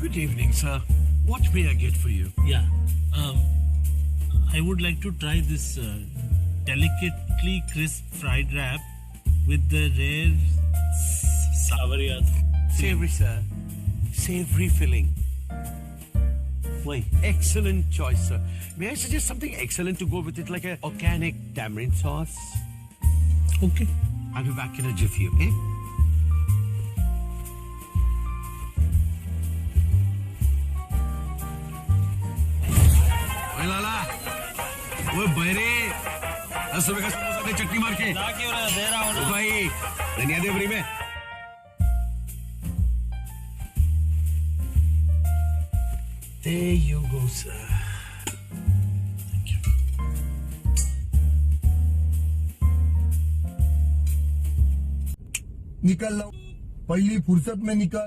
Good evening, sir. What may I get for you? Yeah. I would like to try this delicately crisp fried wrap with the rare savory. Savory, sir. Savory filling. Why? Excellent choice, sir. May I suggest something excellent to go with it, like a organic tamarind sauce? Okay. I'll be back in a jiffy, okay? ओए लाला, ओए बहरे, 10 रुपए का समोसा दे चटनी मार के। ना क्यों रहा? दे रहा हूँ ना। ओ भाई, धनिया दे फ्री में। There you go, sir. निकल लो, पहली फुर्सत में निकल।